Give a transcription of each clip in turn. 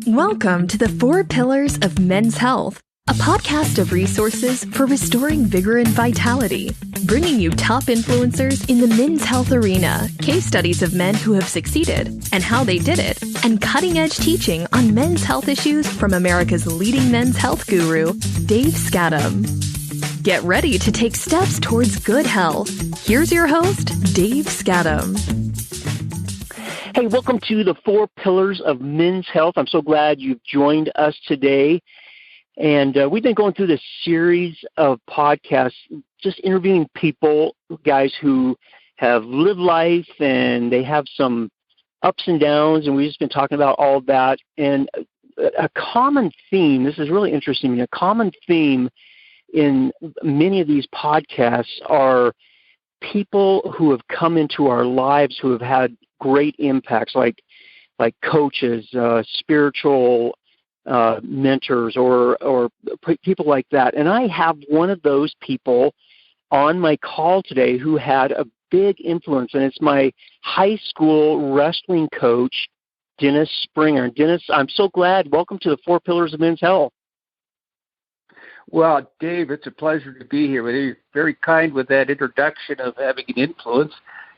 Welcome to the 4 Pillars of Men's Health, a podcast of resources for restoring vigor and vitality, bringing you top influencers in the men's health arena, case studies of men who have succeeded and how they did it, and cutting-edge teaching on men's health issues from America's leading men's health guru, Dave Skattum. Get ready to take steps towards good health. Here's your host, Dave Skattum. Hey, welcome to the 4 Pillars of Men's Health. I'm so glad you've joined us today. And we've been going through this series of podcasts, just interviewing people, guys who have lived life and they have some ups and downs, and we've just been talking about all of that. And a common theme, this is really interesting, a common theme in many of these podcasts are people who have come into our lives who have had great impacts, like coaches, spiritual mentors, or people like that. And I have one of those people on my call today who had a big influence, and it's my high school wrestling coach, Dennis Springer. Dennis, I'm so glad. Welcome to the 4 Pillars of Men's Health. Well, Dave, it's a pleasure to be here with you. You're very kind with that introduction of having an influence.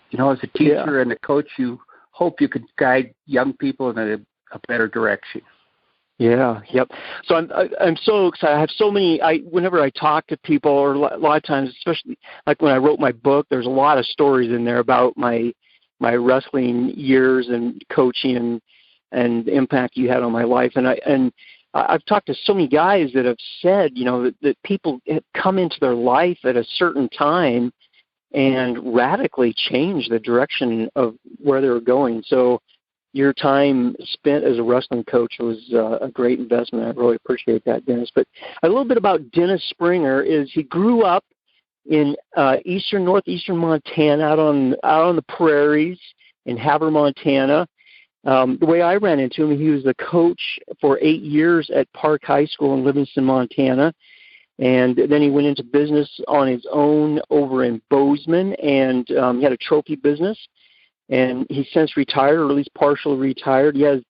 You know, as a teacher and a coach, you hope you could guide young people in a better direction. Yeah, yep. So I'm so excited. I have so many. Whenever I talk to people, or a lot of times, especially like when I wrote my book, there's a lot of stories in there about my wrestling years and coaching and the impact you had on my life. And I've talked to so many guys that have said, you know, that people have come into their life at a certain time and radically change the direction of where they were going. So your time spent as a wrestling coach was a great investment. I really appreciate that, Dennis. But a little bit about Dennis Springer is he grew up in northeastern Montana, out on the prairies in Havre, Montana. The way I ran into him, he was the coach for 8 years at Park High School in Livingston, Montana. And then he went into business on his own over in Bozeman, and he had a trophy business. And he's since retired, or at least partially retired. He has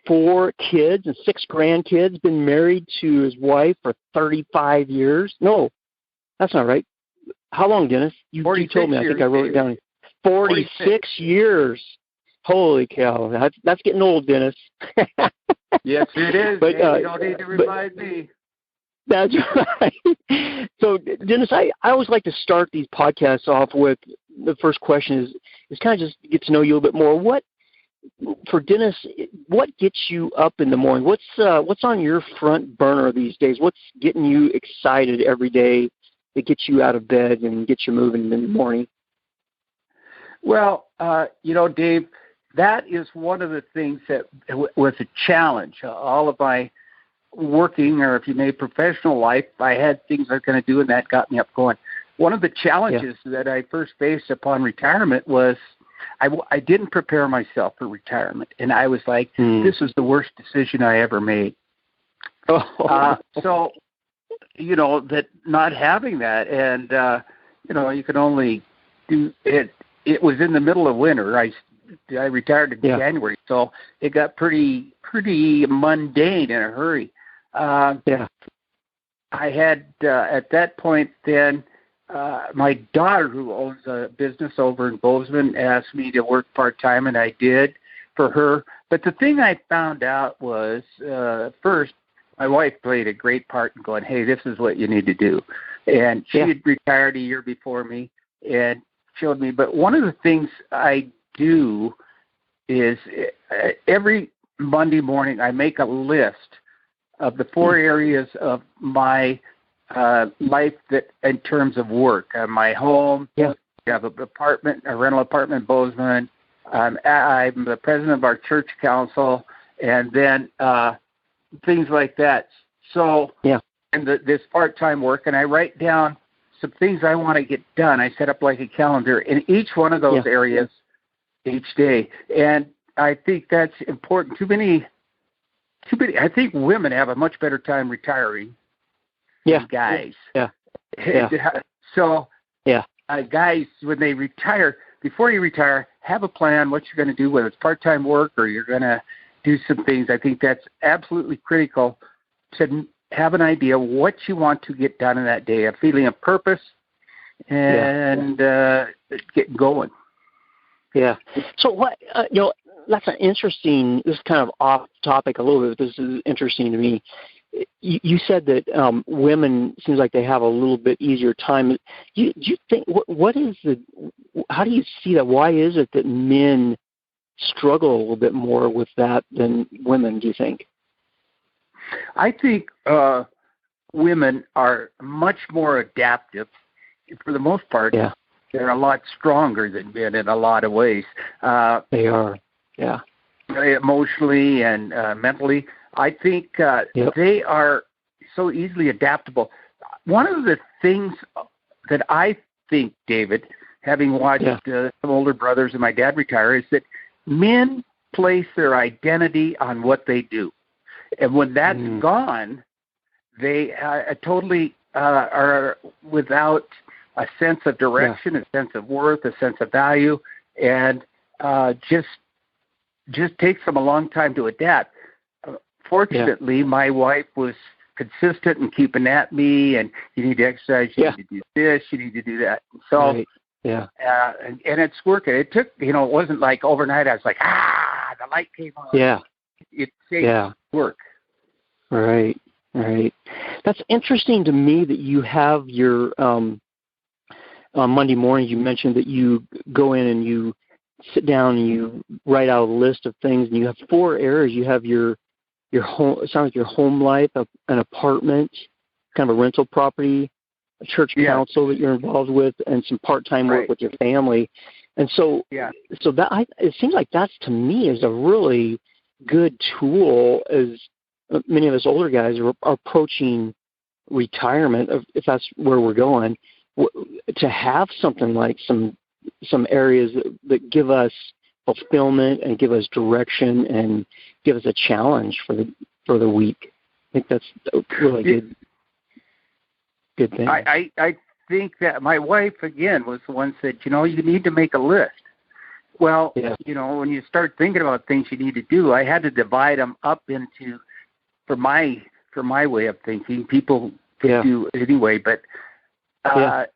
4 kids and 6 grandkids, been married to his wife for 35 years. No, that's not right. How long, Dennis? You told me. I think I wrote it down. 46 years. Holy cow. That's getting old, Dennis. Yes, it is. But, you don't need to remind me. That's right. So, Dennis, I always like to start these podcasts off with the first question is kind of just get to know you a little bit more. For Dennis, what gets you up in the morning? What's on your front burner these days? What's getting you excited every day that gets you out of bed and gets you moving in the morning? Well, Dave, that is one of the things that was a challenge. All of my working, or if you may, professional life, I had things I was going to do, and that got me up going. One of the challenges that I first faced upon retirement was I didn't prepare myself for retirement, and I was like, this is the worst decision I ever made. So, that not having that, and, you can only do it. It was in the middle of winter. I retired in January, so it got pretty mundane in a hurry. I had at that point then my daughter, who owns a business over in Bozeman, asked me to work part-time, and I did for her. But the thing I found out was, first, my wife played a great part in going, hey, this is what you need to do. And she had retired a year before me and showed me. But one of the things I do is every Monday morning I make a list of the 4 areas of my life that, in terms of work, my home. I have a rental apartment in Bozeman. I'm the president of our church council, and then things like that. So, and this part-time work, and I write down some things I want to get done. I set up like a calendar in each one of those areas each day, and I think that's important. Too many. I think women have a much better time retiring than guys. So, guys, when they retire, before you retire, have a plan what you're going to do, whether it's part-time work or you're going to do some things. I think that's absolutely critical to have an idea what you want to get done in that day, a feeling of purpose, and get going. Yeah. So what, that's an interesting, this is kind of off topic a little bit, but this is interesting to me. You said that women, seems like they have a little bit easier time. Do you think, how do you see that? Why is it that men struggle a little bit more with that than women, do you think? I think women are much more adaptive. For the most part, they're a lot stronger than men in a lot of ways. They are, emotionally and mentally. I think they are so easily adaptable. One of the things that I think, David, having watched some older brothers and my dad retire, is that men place their identity on what they do. And when that's gone, they totally are without a sense of direction, a sense of worth, a sense of value, and just takes them a long time to adapt. Fortunately, my wife was consistent in keeping at me, and you need to exercise, you need to do this, you need to do that. So, and it's working. It took, it wasn't like overnight I was like, the light came on. Yeah. It takes work. Right. That's interesting to me that you have your, on Monday morning, you mentioned that you go in and you sit down and you write out a list of things, and you have 4 areas. You have your home, it sounds like your home life, an apartment, kind of a rental property, a church council that you're involved with, and some part-time work with your family. And so, so that it seems like that's, to me, is a really good tool as many of us older guys are approaching retirement, if that's where we're going, to have something like some areas that give us fulfillment and give us direction and give us a challenge for the week. I think that's a really good thing. I think that my wife, again, was the one that said, you need to make a list. Well, when you start thinking about things you need to do, I had to divide them up into, for my way of thinking, people do anyway, but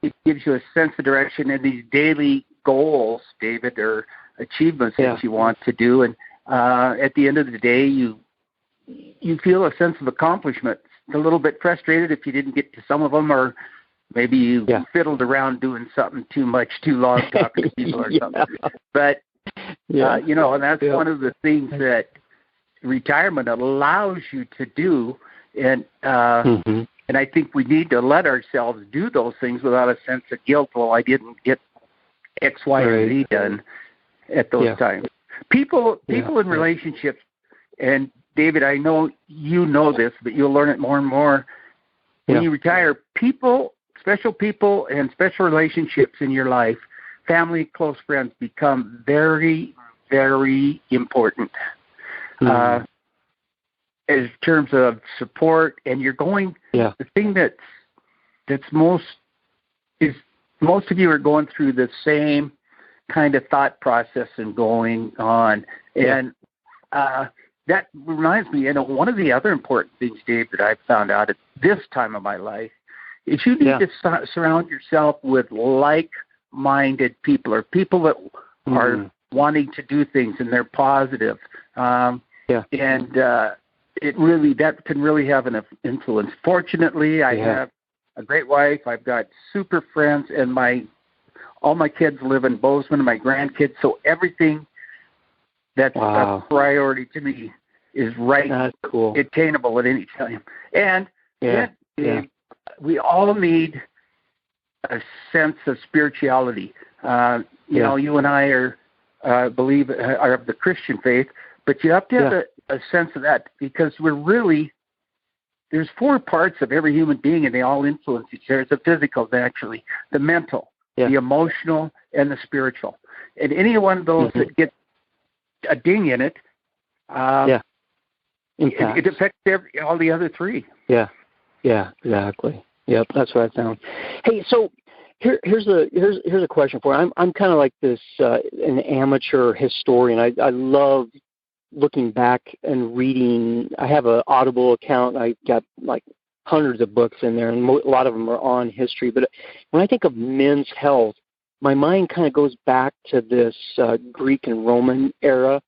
it gives you a sense of direction, and these daily goals, David, or achievements that you want to do, and at the end of the day, you feel a sense of accomplishment. A little bit frustrated if you didn't get to some of them, or maybe you fiddled around doing something too long, talking to people or something. But and that's one of the things that retirement allows you to do, and and I think we need to let ourselves do those things without a sense of guilt. Well, I didn't get X, Y, or Z done at those times. People in relationships, and David, I know you know this, but you'll learn it more and more. When you retire, special people and special relationships in your life, family, close friends, become very, very important. As terms of support, and you're going, the thing that's most of you are going through the same kind of thought process and going on. And that reminds me, one of the other important things, Dave, that I've found out at this time of my life is you need to surround yourself with like-minded people, or people that are wanting to do things and they're positive. And it really, that can really have an influence. Fortunately, I have a great wife. I've got super friends, and all my kids live in Bozeman, and my grandkids. So everything that's a priority to me is attainable at any time. And we all need a sense of spirituality. You and I are of the Christian faith, but you have to have a sense of that, because there's 4 parts of every human being, and they all influence each other. It's the physical, actually, the mental, the emotional, and the spiritual. And any one of those that get a ding in it, it affects all the other 3. Yeah, exactly. Yep, that's what I found. Hey, so here's a question for you. I'm kind of like this an amateur historian. I love looking back and reading. I have an Audible account. I got like hundreds of books in there, and a lot of them are on history. But when I think of men's health, my mind kind of goes back to this Greek and Roman era,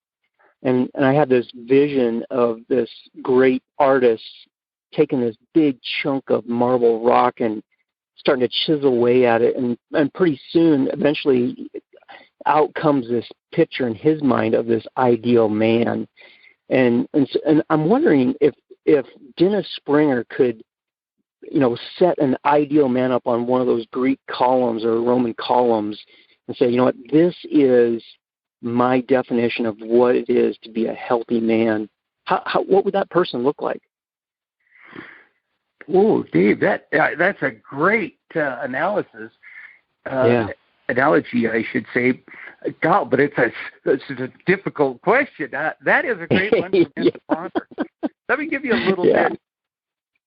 and I have this vision of this great artist taking this big chunk of marble rock and starting to chisel away at it, and pretty soon, eventually, out comes this picture in his mind of this ideal man. And I'm wondering if Dennis Springer could, set an ideal man up on one of those Greek columns or Roman columns and say, what, this is my definition of what it is to be a healthy man. What would that person look like? Oh, Dave, that's a great analysis. Analogy, I should say. God, but it's a difficult question. That is a great one for Mr. Sponsor. Let me give you a little bit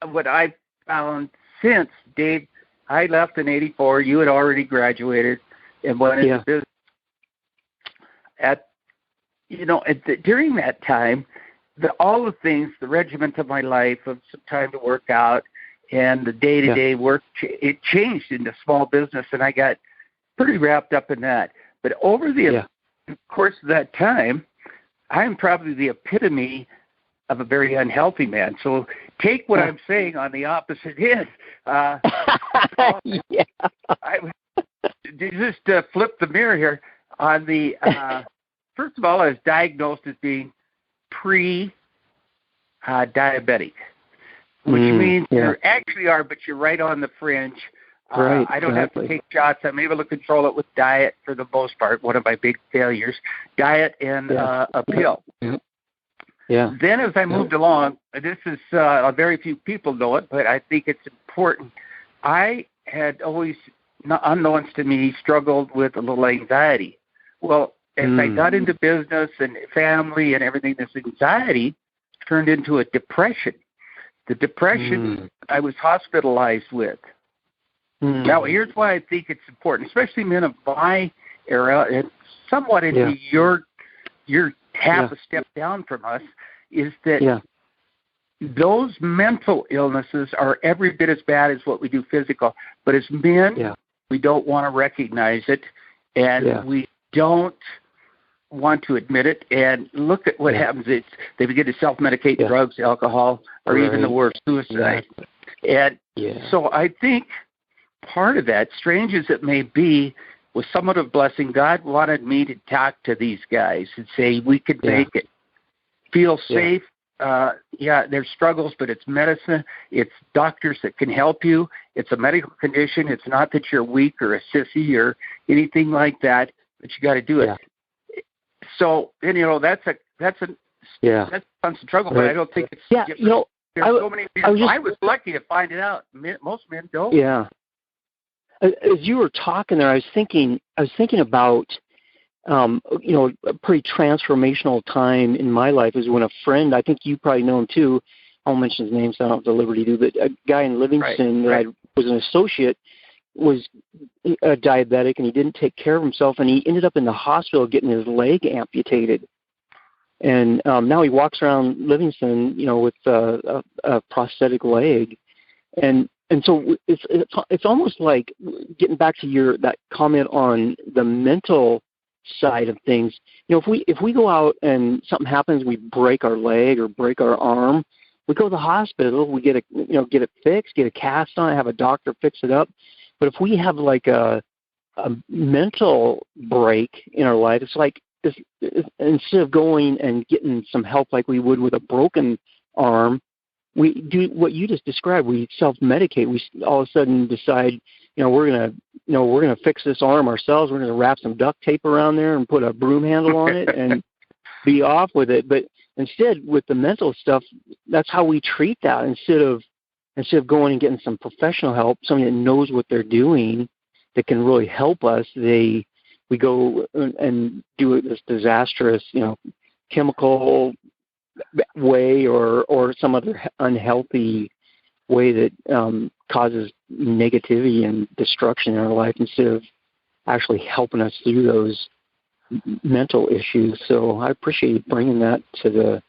of what I've found since, Dave. I left in '84. You had already graduated and went into business. During that time, all the things, the regiment of my life of some time to work out and the day-to-day work, it changed into small business, and I got pretty wrapped up in that. But over the course of that time, I'm probably the epitome of a very unhealthy man. So take what I'm saying on the opposite end. Just flip the mirror here. On the first of all, I was diagnosed as being pre-diabetic, which means you actually are, but you're right on the fringe. Right, I don't have to take shots. I'm able to control it with diet for the most part. One of my big failures, diet and a pill. Yeah. Then as I moved along, this is very few people know it, but I think it's important. I had always, unknowns to me, struggled with a little anxiety. Well, as I got into business and family and everything, this anxiety turned into a depression. The depression I was hospitalized with. Now, here's why I think it's important, especially men of my era and somewhat into your half a step down from us, is that those mental illnesses are every bit as bad as what we do physical. But as men, we don't want to recognize it, and we don't want to admit it. And look at what happens. They begin to self-medicate drugs, alcohol, or even the worst, suicide. And so I think part of that, strange as it may be, was somewhat of a blessing. God wanted me to talk to these guys and say, we could make it. Feel safe. There's struggles, but it's medicine. It's doctors that can help you. It's a medical condition. It's not that you're weak or a sissy or anything like that, but you got to do it. So, and that's a constant struggle, but I don't think it's there's so many reasons. I was lucky to find it out. Most men don't. Yeah. As you were talking there, I was thinking about, a pretty transformational time in my life is when a friend, I think you probably know him too, I won't mention his name so I don't have the liberty to, but a guy in Livingston that I was an associate was diabetic, and he didn't take care of himself, and he ended up in the hospital getting his leg amputated. And now he walks around Livingston, with a prosthetic leg. And so it's almost like getting back to that comment on the mental side of things. If we go out and something happens, we break our leg or break our arm, we go to the hospital, we get it fixed, get a cast on it, have a doctor fix it up. But if we have like a mental break in our life, it's like instead of going and getting some help like we would with a broken arm, we do what you just described. We self-medicate. We all of a sudden decide, we're gonna fix this arm ourselves. We're gonna wrap some duct tape around there and put a broom handle on it and be off with it. But instead, with the mental stuff, that's how we treat that. Instead of going and getting some professional help, somebody that knows what they're doing, that can really help us, we go and do this disastrous, chemical way or some other unhealthy way that causes negativity and destruction in our life, instead of actually helping us through those mental issues. So I appreciate you bringing that to the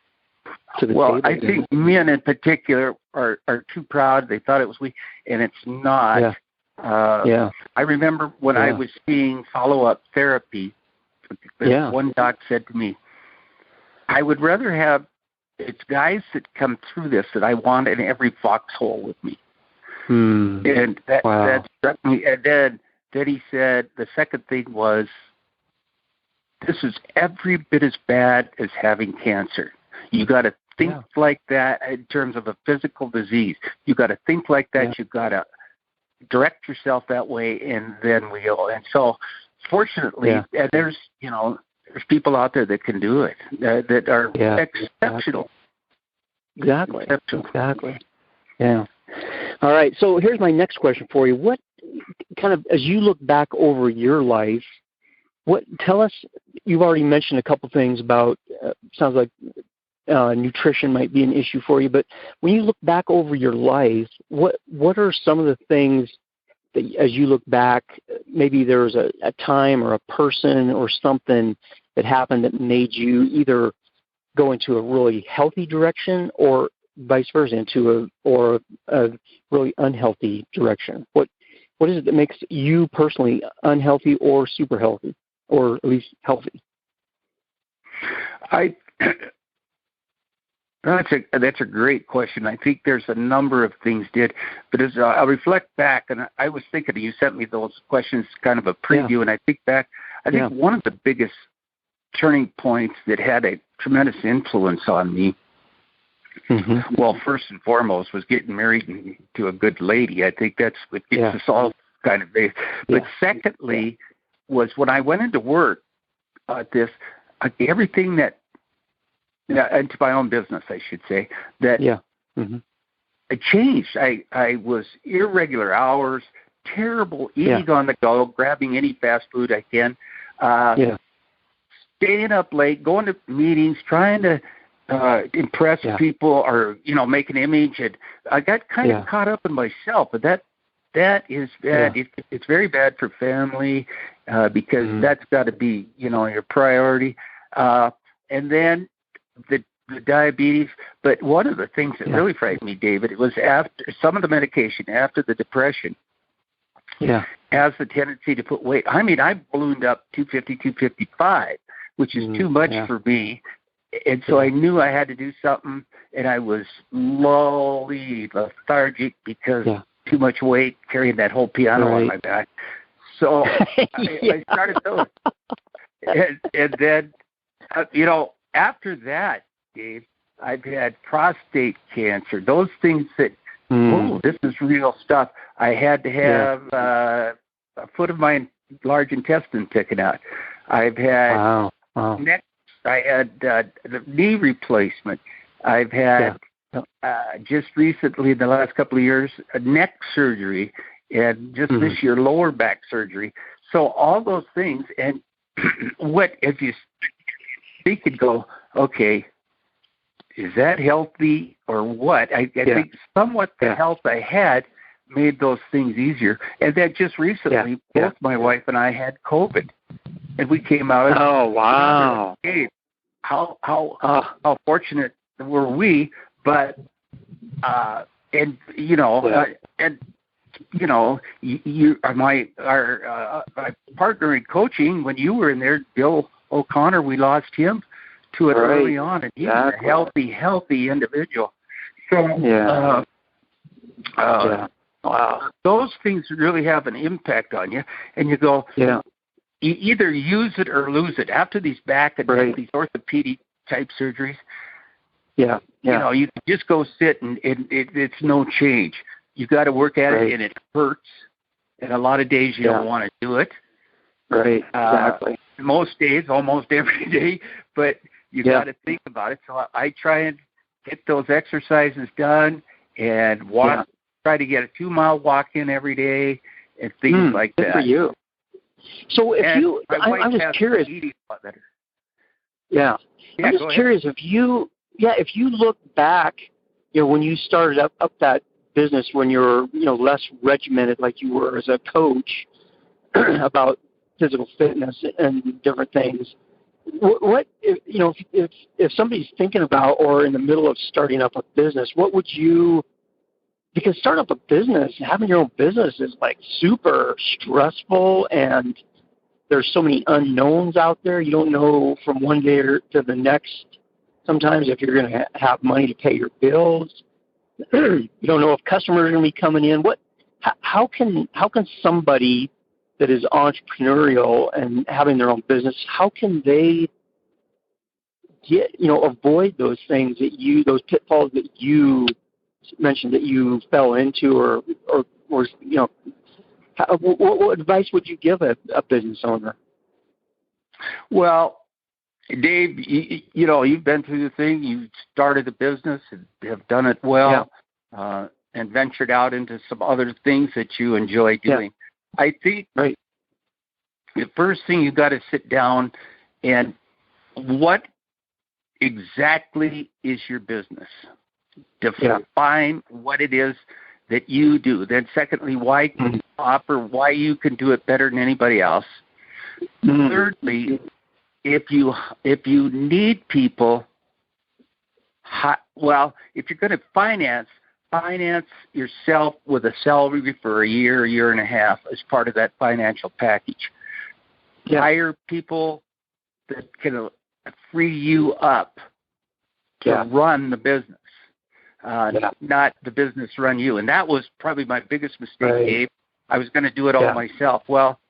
well, table. I think men in particular are too proud. They thought it was weak, and it's not. I remember when I was seeing follow-up therapy, one doc said to me, I would rather have, it's guys that come through this that I want in every foxhole with me. And that struck me. And then he said the second thing was, this is every bit as bad as having cancer. You got to think like that in terms of a physical disease. You got to think like that. You got to direct yourself that way, and then we go. And so, fortunately, there's people out there that can do it that are exceptional. Exactly. Yeah. All right. So here's my next question for you. What kind of, as you look back over your life, tell us, you've already mentioned a couple things about, sounds like nutrition might be an issue for you, but when you look back over your life, what are some of the things that, as you look back, maybe there was a time or a person or something that happened that made you either go into a really healthy direction or vice versa, into a really unhealthy direction? What is it that makes you personally unhealthy or super healthy, or at least healthy? That's a great question. I think there's a number of things did, but as I reflect back, and I was thinking, you sent me those questions, kind of a preview, and I think back, I think one of the biggest turning points that had a tremendous influence on me, well, first and foremost, was getting married to a good lady. I think that's what gets us all kind of based. But secondly, was when I went into work at this, everything that, into my own business, I should say, that it changed. I was irregular hours, terrible eating on the go, grabbing any fast food I can, staying up late, going to meetings, trying to impress people or, make an image. And I got kind of caught up in myself, but that is bad. It's very bad for family because that's got to be, your priority. And then the diabetes. But one of the things that really frightened me, David, it was after some of the medication, after the depression, has the tendency to put weight. I mean, I ballooned up 250, 255, which is too much for me. And so I knew I had to do something, and I was slowly lethargic because too much weight, carrying that whole piano on my back. So I started those. And then, after that, Dave, I've had prostate cancer. Those things that, this is real stuff. I had to have a foot of my large intestine taken out. I've had neck. I had the knee replacement. I've had just recently, in the last couple of years, a neck surgery, and just this year, lower back surgery. So all those things, and what if you speak and go, okay, is that healthy or what? I think somewhat the health I had made those things easier. And then just recently, both my wife and I had COVID, and we came out. Oh, wow! How fortunate were we? But you are my partner in coaching. When you were in there, Bill O'Connor, we lost him to it early on, and he's a healthy individual. So, those things really have an impact on you, and you go, you either use it or lose it. After these back and these orthopedic type surgeries, you can just go sit and it's no change. You got to work at it, and it hurts. And a lot of days you don't want to do it. Right. Exactly. Most days, almost every day, but you got to think about it. So I try and get those exercises done and walk. Try to get a 2-mile walk in every day and things like that. Good for you. So if I was curious. I'm just curious if you look back, when you started up that business, when you were, less regimented like you were as a coach, about physical fitness and different things. What if somebody's thinking about or in the middle of starting up a business, what would you? Because starting up a business, having your own business is like super stressful, and there's so many unknowns out there. You don't know from one day to the next. Sometimes if you're going to have money to pay your bills, you don't know if customers are going to be coming in. How can somebody that is entrepreneurial and having their own business, how can they avoid those things those pitfalls that you mentioned that you fell into, or what advice would you give a business owner? Well, Dave, you've been through the thing. You started a business and have done it well, and ventured out into some other things that you enjoy doing. Yeah. I think the first thing you got to sit down and what exactly is your business? Define what it is that you do. Then secondly, why you can do it better than anybody else. Thirdly, if you need people, if you're going to finance yourself with a salary for a year and a half as part of that financial package. Hire people that can free you up to run the business. Not the business run you. And that was probably my biggest mistake, Dave. I was going to do it all myself. Well,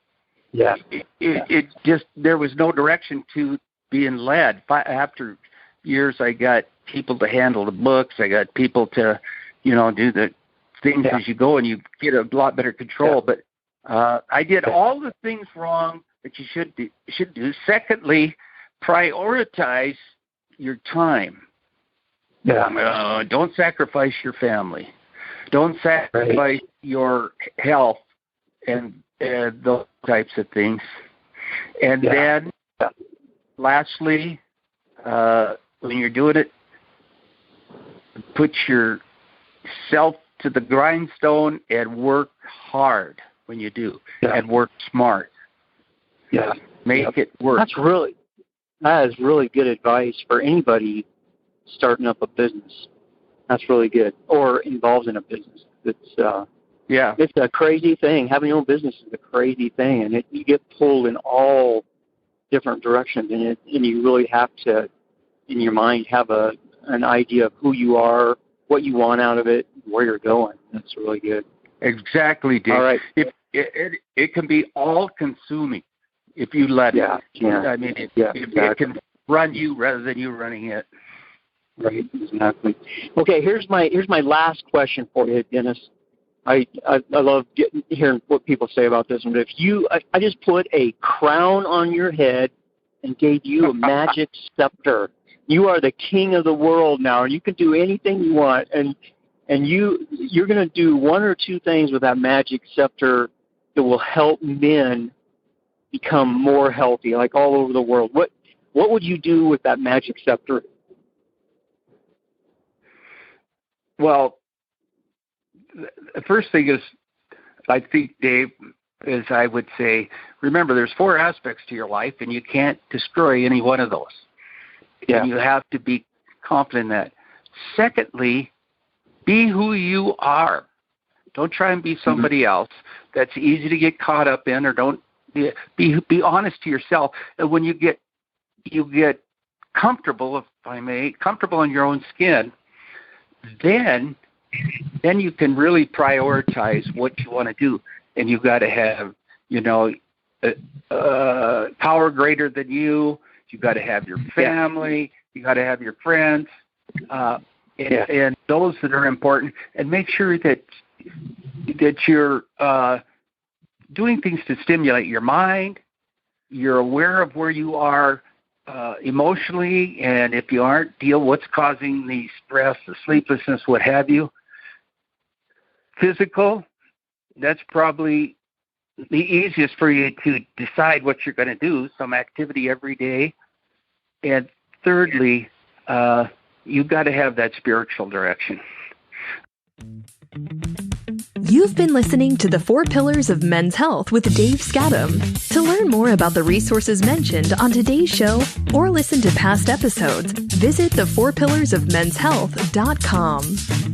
it just, there was no direction to being led. After years, I got people to handle the books. I got people to, do the things as you go, and you get a lot better control. But I did all the things wrong that you should do. Secondly, prioritize your time. Don't sacrifice your family. Don't sacrifice your health and those types of things. And then, lastly, when you're doing it, put yourself to the grindstone and work hard when you do, and work smart. Make it work. That is really good advice for anybody starting up a business. That's really good. Or involved in a business. It's a crazy thing. Having your own business is a crazy thing, and you get pulled in all different directions, and you really have to, in your mind, have an idea of who you are, what you want out of it, where you're going. That's really good. Exactly, Dave. All right. It can be all-consuming if you let it. I mean, it can run you rather than you running it. Right, exactly. Okay, here's my last question for you, Dennis. I love hearing what people say about this one. But if I just put a crown on your head and gave you a magic scepter, you are the king of the world now, and you can do anything you want. And you're going to do one or two things with that magic scepter that will help men become more healthy, like all over the world. What would you do with that magic scepter? Well, the first thing is, I think, Dave, is I would say, remember, there's 4 aspects to your life, and you can't destroy any one of those. And you have to be confident in that. Secondly, be who you are. Don't try and be somebody else. That's easy to get caught up in, or don't be honest to yourself. And when you get comfortable, if I may, comfortable in your own skin, then you can really prioritize what you want to do. And you've got to have, power greater than you. You've got to have your family. You've got to have your friends, and those that are important. And make sure that you're doing things to stimulate your mind. You're aware of where you are emotionally, and if you aren't, deal what's causing the stress, the sleeplessness, what have you. Physical, that's probably the easiest for you to decide what you're going to do, some activity every day. And thirdly, you've got to have that spiritual direction. You've been listening to The 4 Pillars of Men's Health with Dave Skattum. To learn more about the resources mentioned on today's show or listen to past episodes, visit the4pillarsofmenshealth.com.